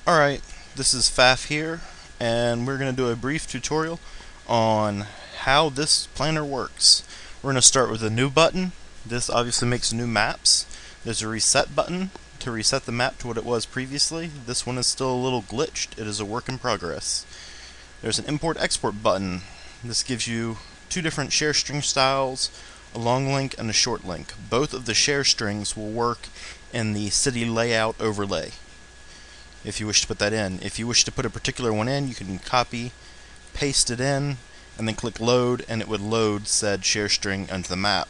Alright, this is Faf here, and we're going to do a brief tutorial on how this planner works. We're going to start with a new button. This obviously makes new maps. There's a reset button to reset the map to what it was previously. This one is still a little glitched. It is a work in progress. There's an import-export button. This gives you two different share string styles, a long link and a short link. Both of the share strings will work in the city layout overlay, if you wish to put that in. If you wish to put a particular one in, you can copy, paste it in, and then click load, and it would load said share string onto the map.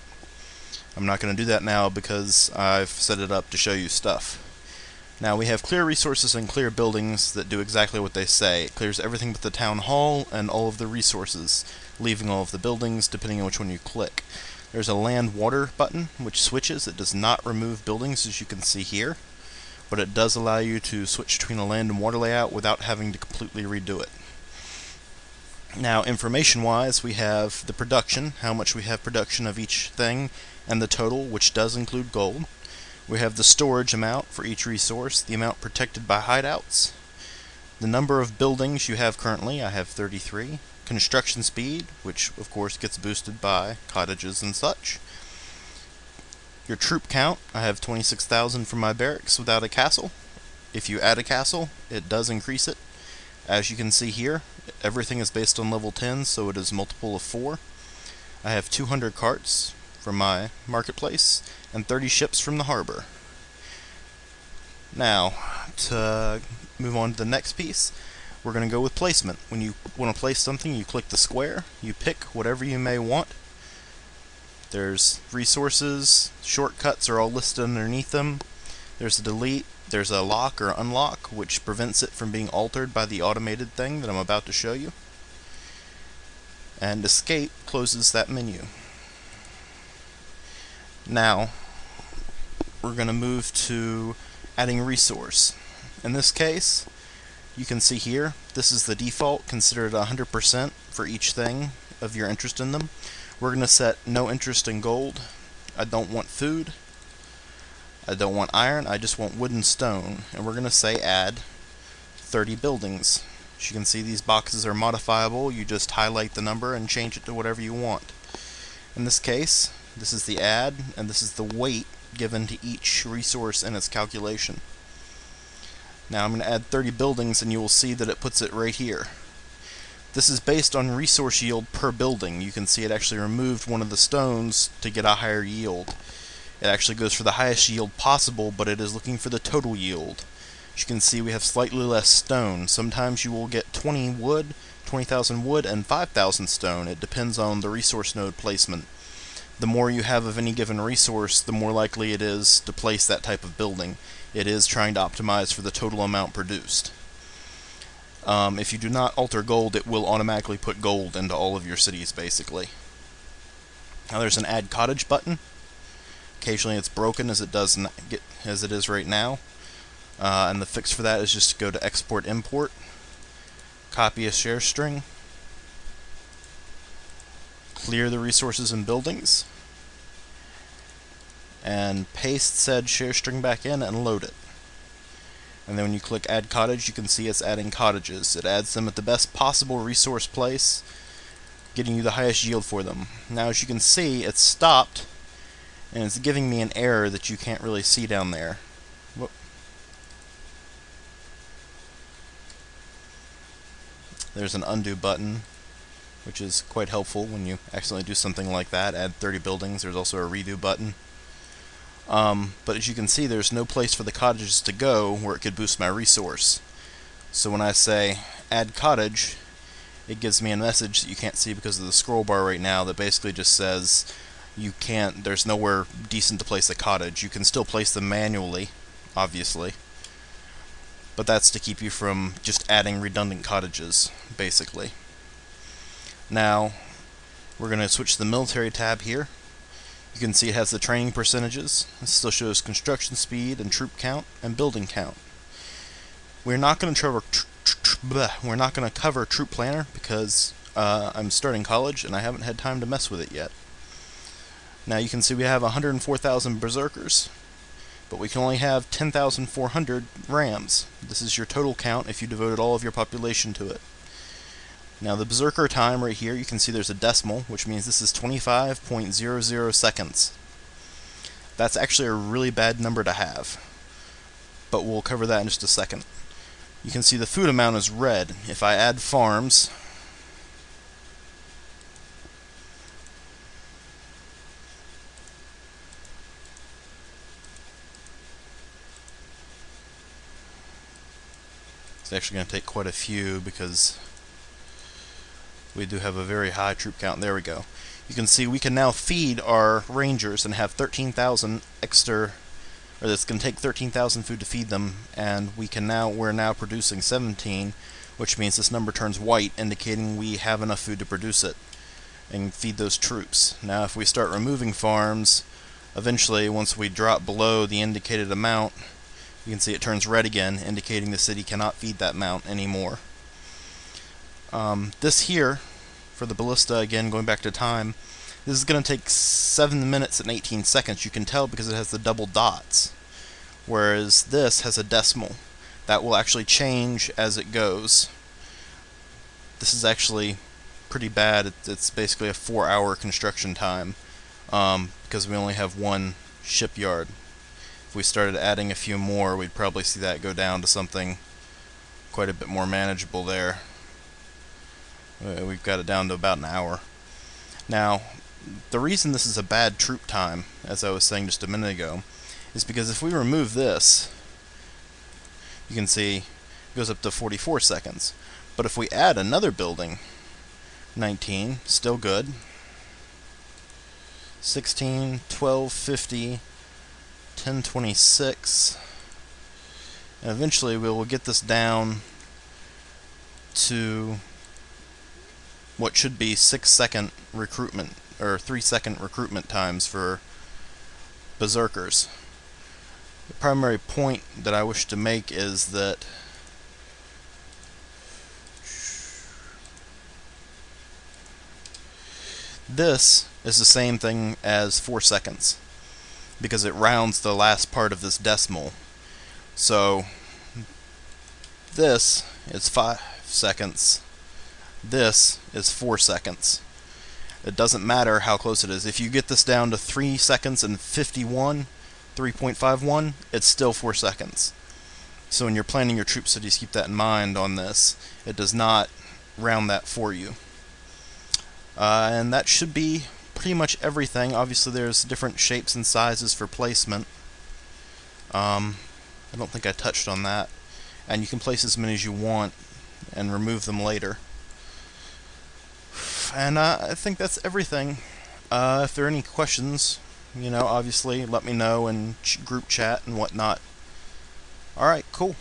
I'm not going to do that now because I've set it up to show you stuff. Now we have clear resources and clear buildings that do exactly what they say. It clears everything but the town hall and all of the resources, leaving all of the buildings depending on which one you click. There's a land water button which switches. It does not remove buildings, as you can see here, but it does allow you to switch between a land and water layout without having to completely redo it. Now, information-wise, we have the production, how much we have production of each thing, and the total, which does include gold. We have the storage amount for each resource, the amount protected by hideouts, the number of buildings you have currently. I have 33. Construction speed, which of course gets boosted by cottages and such. Your troop count, I have 26,000 for my barracks without a castle. If you add a castle, it does increase it. As you can see here, everything is based on level 10, so it is multiple of 4. I have 200 carts from my marketplace, and 30 ships from the harbor. Now, to move on to the next piece, we're going to go with placement. When you want to place something, you click the square, you pick whatever you may want. There's resources, shortcuts are all listed underneath them. There's a delete, there's a lock or unlock, which prevents it from being altered by the automated thing that I'm about to show you. And escape closes that menu. Now, we're going to move to adding resource. In this case, you can see here, this is the default, considered 100% for each thing of your interest in them. We're going to set no interest in gold. I don't want food. I don't want iron. I just want wood and stone. And we're going to say add 30 buildings. As you can see, these boxes are modifiable. You just highlight the number and change it to whatever you want. In this case, this is the add, and this is the weight given to each resource in its calculation. Now I'm going to add 30 buildings, and you will see that it puts it right here. This is based on resource yield per building. You can see it actually removed one of the stones to get a higher yield. It actually goes for the highest yield possible, but it is looking for the total yield. As you can see, we have slightly less stone. Sometimes you will get 20,000 wood, and 5,000 stone. It depends on the resource node placement. The more you have of any given resource, the more likely it is to place that type of building. It is trying to optimize for the total amount produced. If you do not alter gold, it will automatically put gold into all of your cities, basically. Now there's an add cottage button. Occasionally it's broken, as it is right now. And the fix for that is just to go to export import, copy a share string, clear the resources and buildings, and paste said share string back in and load it. And then when you click add cottage, you can see it's adding cottages. It adds them at the best possible resource place, getting you the highest yield for them. Now as you can see, it's stopped, and it's giving me an error that you can't really see down there. Whoop. There's an undo button, which is quite helpful when you accidentally do something like that. Add 30 buildings. There's also a redo button. But as you can see, there's no place for the cottages to go where it could boost my resource. So when I say add cottage, it gives me a message that you can't see because of the scroll bar right now that basically just says there's nowhere decent to place a cottage. You can still place them manually, obviously, but that's to keep you from just adding redundant cottages, basically. Now, we're going to switch to the military tab here. You can see it has the training percentages. It still shows construction speed and troop count and building count. We're not going to cover Troop Planner because I'm starting college and I haven't had time to mess with it yet. Now you can see we have 104,000 berserkers. but we can only have 10,400 rams. This is your total count if you devoted all of your population to it. Now the berserker time right here, you can see there's a decimal, which means this is 25.00 seconds. That's actually a really bad number to have, but we'll cover that in just a second. You can see the food amount is red. If I add farms, it's actually going to take quite a few because we do have a very high troop count. There we go. You can see we can now feed our rangers and have 13,000 extra, or it's going to take 13,000 food to feed them, and we're now producing 17, which means this number turns white, indicating we have enough food to produce it and feed those troops. Now if we start removing farms, eventually once we drop below the indicated amount, you can see it turns red again, indicating the city cannot feed that amount anymore. This here, for the ballista, again going back to time, this is going to take 7 minutes and 18 seconds. You can tell because it has the double dots, whereas this has a decimal. That will actually change as it goes. This is actually pretty bad. It's basically a 4-hour construction time because we only have one shipyard. If we started adding a few more, we'd probably see that go down to something quite a bit more manageable there. We've got it down to about an hour. Now, the reason this is a bad troop time, as I was saying just a minute ago, is because if we remove this, you can see it goes up to 44 seconds. But if we add another building, 19, still good, 16, 1250, 1026, and eventually we will get this down to what should be 6-second recruitment, or 3-second recruitment times for berserkers. The primary point that I wish to make is that this is the same thing as 4 seconds, because it rounds the last part of this decimal. So this is 5 seconds, this is 4 seconds. It doesn't matter how close it is. If you get this down to 3 seconds and 51, 3.51, it's still 4 seconds. So when you're planning your troop cities, keep that in mind on this. It does not round that for you. And that should be pretty much everything. Obviously there's different shapes and sizes for placement. I don't think I touched on that. And you can place as many as you want and remove them later. And I think that's everything. If there are any questions, obviously let me know in group chat and whatnot. Alright, cool.